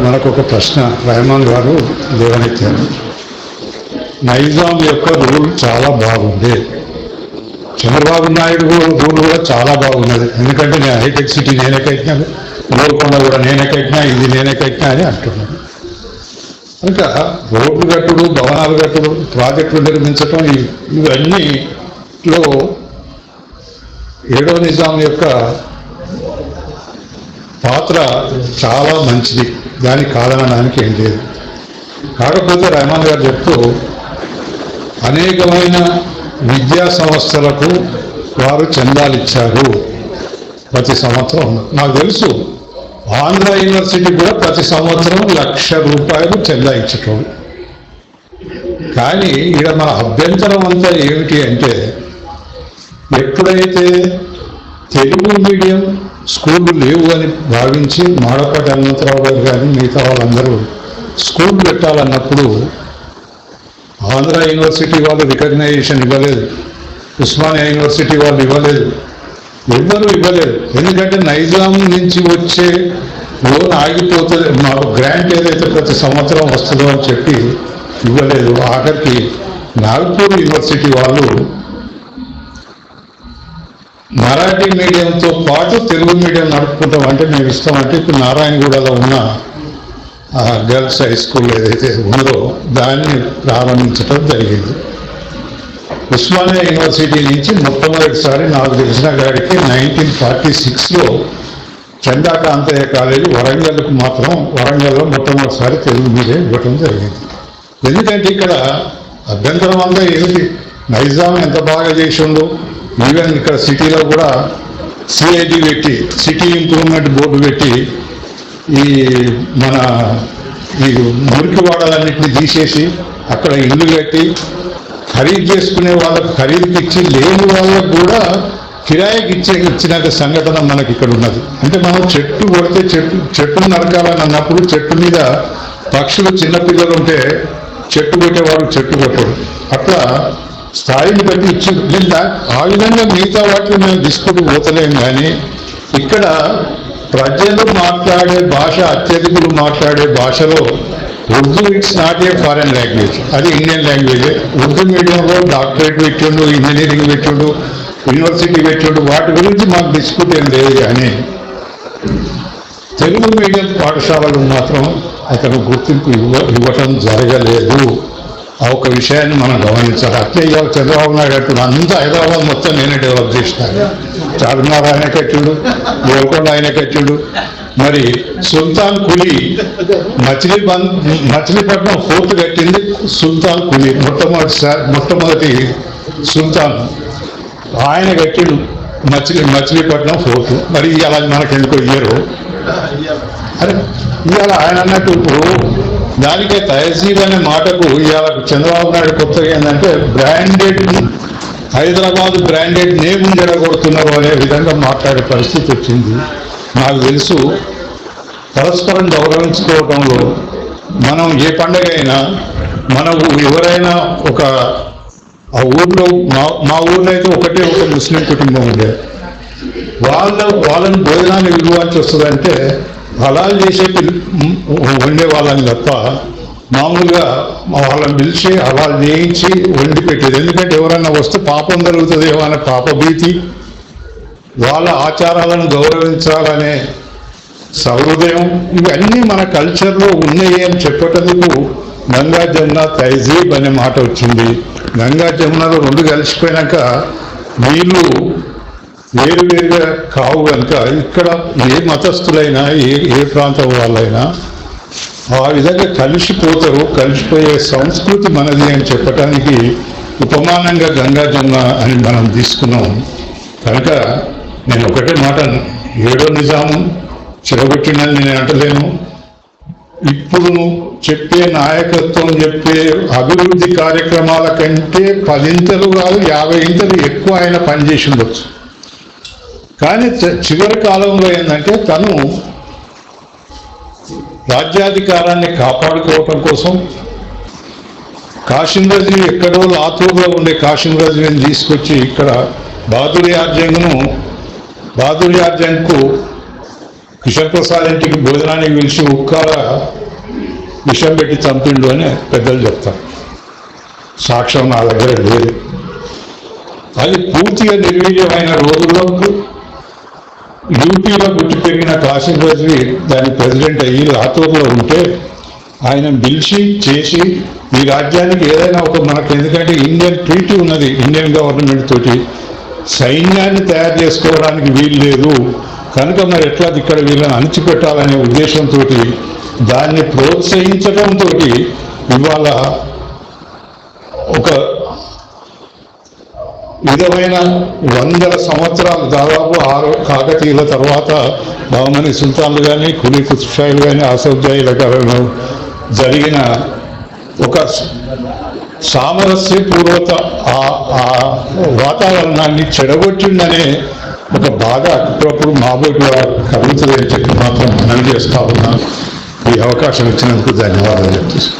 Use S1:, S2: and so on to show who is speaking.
S1: మనకు ఒక ప్రశ్న రెహమాన్ గారు లేవనెత్తారు. నైజాం యొక్క రూల్ చాలా బాగుంది, చంద్రబాబు నాయుడు రూల్ కూడా చాలా బాగున్నది. ఎందుకంటే నేను హైటెక్ సిటీ నేనే కట్టినాను, గోల్కొండ కూడా నేనే కట్టినా, ఇది నేనే కట్టినా అని అంటున్నాను. ఇంకా రోడ్లు కట్టుడు, భవనాలు కట్టుడు, ప్రాజెక్టులు నిర్మించటం, ఇవన్నీలో ఏడో నిజాం యొక్క పాత్ర చాలా మంచిది, దానికి కాదనడానికి ఏం లేదు. కాకపోతే రెహమాన్ గారు చెప్తూ అనేకమైన విద్యా సంస్థలకు వారు చందాలు ఇచ్చారు ప్రతి సంవత్సరం. నాకు తెలుసు ఆంధ్ర యూనివర్సిటీ కూడా ప్రతి సంవత్సరం ₹1,00,000 చందా ఇచ్చటం. కానీ ఇక్కడ మన అభ్యంతరం అంతా ఏమిటి అంటే, ఎప్పుడైతే తెలుగు మీడియం స్కూళ్ళు లేవు అని భావించి మాడపాటి హనుమంతరావు గారు కానీ మిగతా వాళ్ళందరూ స్కూల్ పెట్టాలన్నప్పుడు ఆంధ్ర యూనివర్సిటీ వాళ్ళు రికగ్నైజేషన్ ఇవ్వలేదు, ఉస్మానియా యూనివర్సిటీ వాళ్ళు ఇవ్వలేదు, ఎవ్వరూ ఇవ్వలేదు. ఎందుకంటే నైజాం నుంచి వచ్చే లోన్ ఆగిపోతుంది, మాకు గ్రాంట్ ఏదైతే ప్రతి సంవత్సరం వస్తుందో అని చెప్పి ఇవ్వలేదు. ఆఖరికి నాగపూర్ యూనివర్సిటీ వాళ్ళు మరాఠీ మీడియంతో పాటు తెలుగు మీడియం నడుపుకుంటాం అంటే మేము ఇస్తామంటే ఇప్పుడు నారాయణగూడలో ఉన్న గర్ల్స్ హై స్కూల్ ఏదైతే ఉందో దాన్ని ప్రారంభించడం జరిగింది. ఉస్మానియా యూనివర్సిటీ నుంచి మొట్టమొదటిసారి నాకు తెలిసిన గారికి 1946లో చందాకాంతయ్య కాలేజీ వరంగల్కు మాత్రం వరంగల్లో మొట్టమొదటిసారి తెలుగు మీడియం ఇవ్వటం జరిగింది. ఎందుకంటే ఇక్కడ అభ్యంతరం అంతా ఏమిటి, నైజాం ఎంత బాగా చేసిండో, ఈవెన్ ఇక్కడ సిటీలో కూడా సిఐడి పెట్టి సిటీ ఇంప్రూవ్మెంట్ బోర్డు పెట్టి ఈ మురికి వాడలన్నింటినీ తీసేసి అక్కడ ఇల్లు కట్టి ఖరీదు చేసుకునే వాళ్ళకు ఖరీదుకి ఇచ్చి, లేని వాళ్ళకు కూడా కిరాయికి ఇచ్చిన సంఘటన మనకి ఇక్కడ ఉన్నది. అంటే మనం చెట్టు కొడితే చెట్టు నరకాలని అన్నప్పుడు చెట్టు మీద పక్షులు చిన్నపిల్లలు ఉంటే చెట్టు కొట్టేవాడు చెట్టు కొట్టడు, అట్లా స్థాయిని బట్టి ఇచ్చి ఆ విధంగా మిగతా వాటిని మేము తీసుకుంటూ పోతలేము. కానీ ఇక్కడ ప్రజలు మాట్లాడే భాష, అత్యధికులు మాట్లాడే భాషలో Urdu it's not a foreign language, అది ఇండియన్ లాంగ్వేజే. ఉర్దూ మీడియంలో డాక్టరేట్ పెట్టిండు, ఇంజనీరింగ్ పెట్టిండు, యూనివర్సిటీ పెట్టిండు, వాటి గురించి మాకు డిస్ప్యూట్ ఏం లేదు. కానీ తెలుగు మీడియం పాఠశాలలు మాత్రం అతను గుర్తింపు ఇవ్వటం జరగలేదు. ఆ ఒక విషయాన్ని మనం గమనించాలి. అట్లే ఇవాళ చంద్రబాబు నాయుడు అంటున్నాడు, అంతా హైదరాబాద్ మొత్తం నేనే డెవలప్ చేసినాను, చార్మినార్ ఆయన కట్టిండు, గోల్కొండ ఆయన కట్టిండు, మరి సుల్తాన్ కులీ మచిలీపట్నం ఫోర్ట్ కట్టింది సుల్తాన్ కులీ, మొట్టమొదటి సుల్తాన్ ఆయన కట్టిండు మచిలీపట్నం ఫోర్ట్. మరి ఇవాళ మనకెందుకో ఇయ్యరు. అరే ఇవాళ ఆయన అన్నట్టు ఇప్పుడు దానికే తహసీల్ అనే మాటకు ఇవాళ చంద్రబాబు నాయుడు కొత్తగా ఏంటంటే బ్రాండెడ్ హైదరాబాద్ బ్రాండెడ్ నేమ్ జరగొడుతున్నారు అనే విధంగా మాట్లాడే పరిస్థితి వచ్చింది. నాకు తెలుసు పరస్పరం గౌరవించుకోవడంలో మనం ఏ పండగ అయినా మనకు ఎవరైనా ఒక ఆ ఊర్లో మా ఊర్లో అయితే ఒకటే ఒక ముస్లిం కుటుంబం ఉండే, వాళ్ళని భోజనాన్ని విలువాల్సి వస్తుందంటే హలాల్ చేసే వండే వాళ్ళని తప్ప మామూలుగా వాళ్ళని పిలిచి హలాల్ చేయించి వండి పెట్టేది. ఎందుకంటే ఎవరైనా వస్తే పాపం జరుగుతుందేమో అనే పాపభీతి, వాళ్ళ ఆచారాలను గౌరవించాలనే సహృదయం, ఇవన్నీ మన కల్చర్లో ఉన్నాయి అని చెప్పేందుకు గంగా జమున తహజీబ్ అనే మాట వచ్చింది. గంగా జమునలో రెండు కలిసిపోయినాక నీళ్లు వేరువేరుగా కావు కనుక ఇక్కడ ఏ మతస్థులైనా ఏ ప్రాంతం వాళ్ళైనా ఆ విధంగా కలిసిపోతారు. కలిసిపోయే సంస్కృతి మనది అని చెప్పటానికి ఉపమానంగా గంగా జమున అని మనం తీసుకున్నాం. కనుక నేను ఒకటే మాట, ఏడో నిజాము చెరగొట్టినని నేను అంటలేను. ఇప్పుడు చెప్పే నాయకత్వం చెప్పే అభివృద్ధి కార్యక్రమాల కంటే 10 ఇంతలు కాదు 50 ఇంతలు ఎక్కువ ఆయన పనిచేసి ఉండొచ్చు. కానీ చివరి కాలంలో ఏంటంటే తను రాజ్యాధికారాన్ని కాపాడుకోవటం కోసం కాశీం రజ్వీ ఎక్కడో లాతూర్లో ఉండే కాశీం రజ్వీని తీసుకొచ్చి ఇక్కడ బహదూర్ యార్జంగ్కు కిషన్ ప్రసాద్ ఇంటికి భోజనానికి పిలిచి ఉక్కాల విషం పెట్టి చంపిండు అని పెద్దలు చెప్తారు. సాక్ష్యం నా దగ్గర లేదు. అది పూర్తిగా నిర్వీర్యమైన రోజుల్లో యూపీలో పుట్టి పెరిగిన కాసిం రిజ్వీ దాని ప్రెసిడెంట్ అయ్యి లాతూర్లో ఉంటే ఆయన పిలిచి చేసి ఈ రాజ్యానికి ఏదైనా ఒక మనకు, ఎందుకంటే ఇండియన్ ట్రీటీ ఉన్నది ఇండియన్ గవర్నమెంట్ తోటి, సైన్యాన్ని తయారు చేసుకోవడానికి వీలు లేదు కనుక మరి ఎట్లా ఇక్కడ వీళ్ళని అణిచిపెట్టాలనే ఉద్దేశంతో దాన్ని ప్రోత్సహించడంతో ఇవాళ ఒక విధమైన 100 సంవత్సరాలు దాదాపు 6 కాకతీయుల తర్వాత బహుమని సుల్తాన్లు కానీ కులీ కుతుబ్షాహీలు కానీ ఆసఫ్జాహీల కాలంలో జరిగిన ఒక సామరస్యపూర్వక ఆ వాతావరణాన్ని చెడగొట్టిందనే ఒక బాధ అప్పుడప్పుడు మాబోటి కలుగుతుందని చెప్పి మాత్రం మనం చేస్తా ఉన్నాను. ఈ అవకాశం ఇచ్చినందుకు ధన్యవాదాలు చెప్తున్నాను.